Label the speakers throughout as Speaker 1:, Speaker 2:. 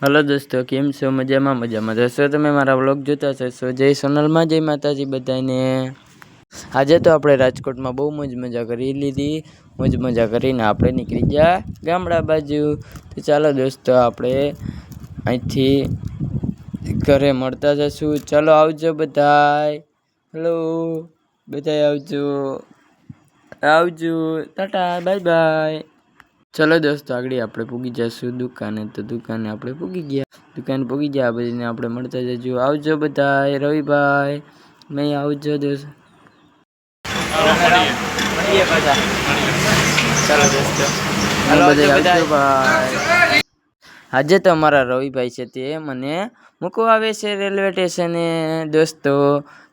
Speaker 1: Hello दोस्तों, केम छो? मजामां मजामां दोस्तों, તમે મારા વ્લોગ જોતા હશો। જય સોનલમાં, જય માતાજી બધાને। આજે તો આપણે રાજકોટમાં બહુ મજા કરી લીધી। મજા કરીને આપણે નીકળી ગયા ગામડા બાજુ। તો ચાલો દોસ્તો, આપણે અહીંથી ઘરે મળતા જશું। ચાલો આવજો બધાય। હેલો બધાય, આવજો ટાટા બાય બાય। चलो दोस्तों, आगे आप पूगी जासू दुकाने। तो दुकाने आप पूगी गया, दुकान पूगी गया बधीने आपणे मळता जजो। आवजो बधाय, रवि भाई मैं आवजो दोस्त। चलो दोस्तों, आवजो भाई। આજે તો અમારા રવિભાઈ છે તે મને મૂકવા આવે છે રેલવે સ્ટેશને દોસ્તો।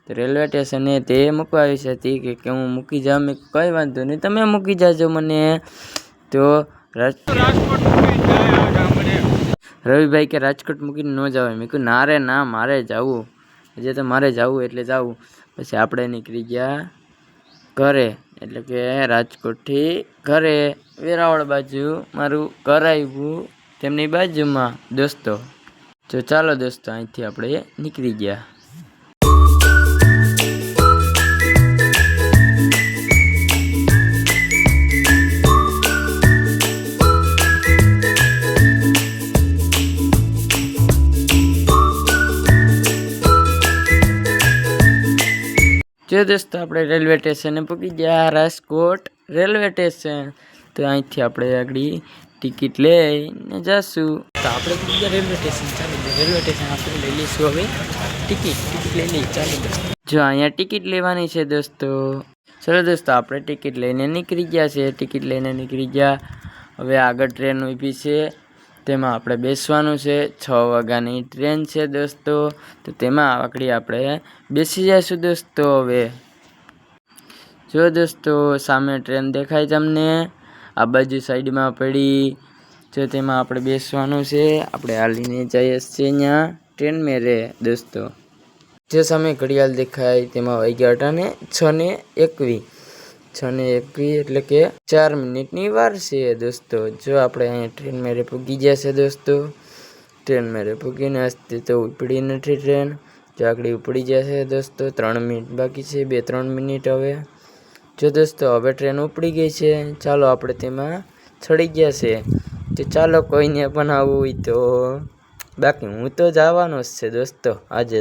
Speaker 1: તો રેલવે સ્ટેશને તે મૂકવા આવી છે કે હું મૂકી જાઉં। મેં કંઈ વાંધો નહીં, તમે મૂકી જાજો મને। तो रविभाई के राजकोट मूकी न जावे। मैं कहूँ ना रे ना, मारे जावू। हजे तो मारे जावू एटले जावू। पछी आपणे निकળી ગયા घरे, એટલે કે રાજકોટ થી ઘરે વેરાવળ બાજુ મારું ઘર આવ્યું તેમની બાજુમાં દોસ્તો। તો ચાલો દોસ્તો, અહીંથી આપણે નીકળી ગયા। जो दोस्तों, આપણે રેલવે સ્ટેશને પહોંચી ગયા રાજકોટ રેલવે સ્ટેશન। તો અહીંથી આપણે આગળ ટિકિટ લઈને જશું। તો આપણે પહોંચી ગયા રેલવે સ્ટેશન। ચાલો રેલવે સ્ટેશન આપણે લઈ લઈશું હવે ટિકિટ લઈ લઈએ। ચાલો દોસ્તો, જો અહીંયા ટિકિટ લેવાની છે દોસ્તો। ચલો દોસ્તો, આપણે ટિકિટ લઈને નીકળી ગયા છે। ટિકિટ લઈને નીકળી ગયા। હવે આગળ ટ્રેન ઊભી છે, તેમાં આપણે બેસવાનું છે। 6 વાગ્યાની ટ્રેન છે દોસ્તો। તો તેમાં આગળ આપણે બેસી જઈશું દોસ્તો। હવે જો દોસ્તો, સામે ટ્રેન દેખાય તમને, આ બાજુ સાઈડમાં પડી। જો તેમાં આપણે બેસવાનું છે। આપણે હાલીને જઈએ છીએ ત્યાં ટ્રેન में રે દોસ્તો। જે સામે ઘડિયાળ દેખાય તેમાં વાગ્યા હતા ને 6:21। 6:21 એટલે કે 4 મિનિટની વાર છે દોસ્તો। જો આપણે અહીંયા ટ્રેન में રે પૂગી ગયા છે દોસ્તો। ટ્રેન में રે પૂગીને હસ્તે તો ઉપડી નથી ટ્રેન। જો આગળ ઉપડી જશે દોસ્તો। 3 મિનિટ બાકી છે, 2-3 મિનિટ હવે। જો દોસ્તો, હવે ટ્રેન ઉપડી ગઈ છે। ચાલો આપણે તેમાં ચડી ગયા છે। તો ચાલો કોઈને પણ આવવું હોય તો, બાકી હું તો જવાનો જ છે દોસ્તો આજે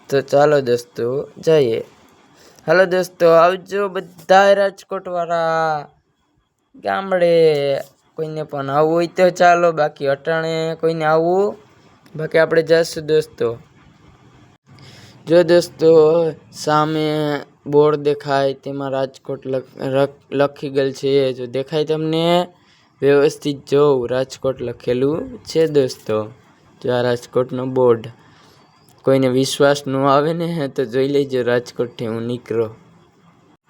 Speaker 1: તો ચાલો દોસ્તો જઈએ। हेलो दोस्तों, आवजो बधाय राजकोट वाला गामडे। कोईने पण आववुं होय तो चालो, बाकी अटाणे कोईने आववुं, बाकी आपणे जशुं दोस्तों। जो दोस्तों, सामे बोर्ड देखाय तेमां राजकोट लखी गયેલ છે। जो देखाय तमने व्यवस्थित जो राजकोट लखेलुं छे दोस्तों। जो आ राजकोटनो बोर्ड, कोईने विश्वास न आवे ने तो जोई लेजो राजकोट थी हूँ निकलो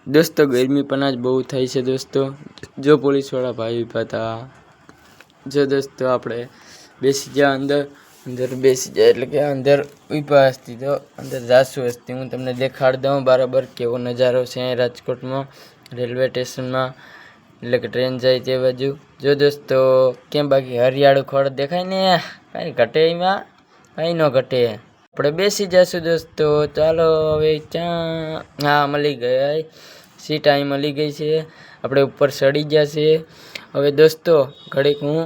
Speaker 1: दोस्तों। गर्मी पण आज बहुत थाय छे दोस्तों। जो पोलीस वाला भाई उभा था। जो दोस्तों, आपणे बेसी जा अंदर बेसी जाए એટલે કે અંદર ઉભા હસ્તી તો અંદર જાસુ હસ્તી હું તમને દેખાડ દઉં બરાબર કેવો નજારો છે રાજકોટમાં રેલવે સ્ટેશનમાં, એટલે કે ટ્રેન જાય તે બાજુ। જો દોસ્તો, કેમ બાકી હરિયાળું ખડ દેખાય ને, કાંઈ ઘટે એમાં, કાંઈ ન ઘટે। આપણે બેસી જશું દોસ્તો। ચાલો હવે हाँ મળી ગઈ सीट અહીં મળી ગઈ છે। આપણે ઉપર ચડી ગયા છે। હવે દોસ્તો, ઘડીક હું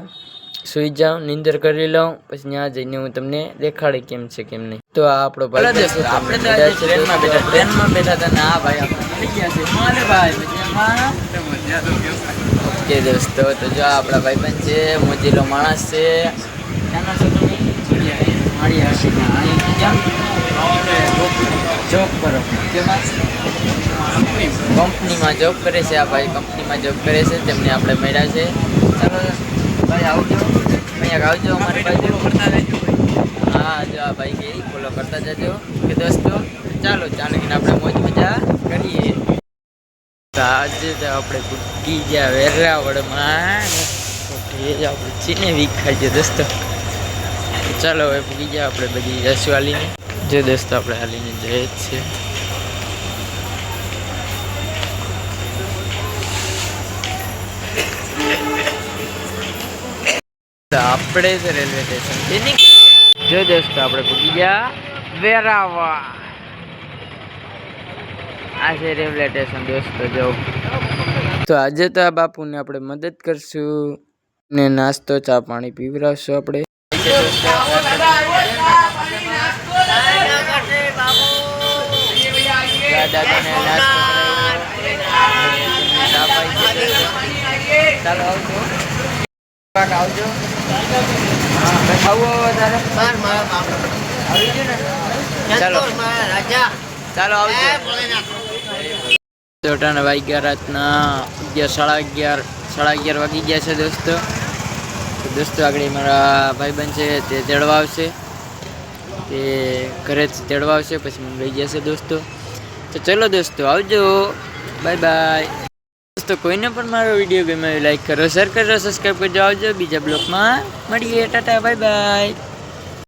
Speaker 1: સુઈ જાઉં, નીંદર કરી લઉં, પછી ત્યાં જઈને હું તમને દેખાડી કેમ છે કેમ નહીં। તો આ આપણો ભાઈ આપણે ટ્રેનમાં બેઠા હતા ને આ ભાઈ આપણે મળી ગયા છે મારે ભાઈ ઓકે દોસ્તો। તો જો આપણા ભાઈબંધ છે, મોજીલો માણસ છે। ત્યાંનો છો તમે માળિયા હશે કેમ જોબ કરો કેમાં કંપનીમાં જોબ કરે છે આ ભાઈ, કંપનીમાં જોબ કરે છે, તેમને આપણે મળ્યા છે। ચાલો भाई आवजो, मैं आवजो हमारे बाजू करता जाजो। हाँ, जो आ भाई के फॉलो करता जाजो के दोस्तों। चालो चालो कि આપણે મોજ મજા કરીએ। તો આજે તો આપણે પૂગી ગયા વેરાવળમાં ને આપણે ચીને વીક ખાઈએ દોસ્તો। ચાલો હવે પૂગી ગયા આપણે બધી જશું હાલીને। જો દોસ્તો, આપણે હાલીને જઈએ જ છે। आप આપણે છે રેલવે સ્ટેશન જો દોસ્તો આપણે પૂકી ગયા વેરાવળ. આ છે રેલવે સ્ટેશન દોસ્તો. જો તો આજે તો આ બાપુને આપણે મદદ કરશું ને નાસ્તો ચા પાણી પીવડાવશું આપણે. આવજો. ચાલો આવજો. ચોટાના વાગ્યા રાતના 11:30 વાગી ગયા છે દોસ્તો. આગળ મારા ભાઈબંધ છે તે તેડવા આવશે, તે ઘરેથી તેડવા આવશે, પછી મને લઈ જશે દોસ્તો. તો ચલો દોસ્તો આવજો, બાય બાય. દોસ્તો કોઈને પણ મારો વિડીયો ગમે લાઈક કરો, શેર કરો, સબસ્ક્રાઈબ કરજો. આવજો, બીજા બ્લોગમાં મળીએ. Tata bye bye.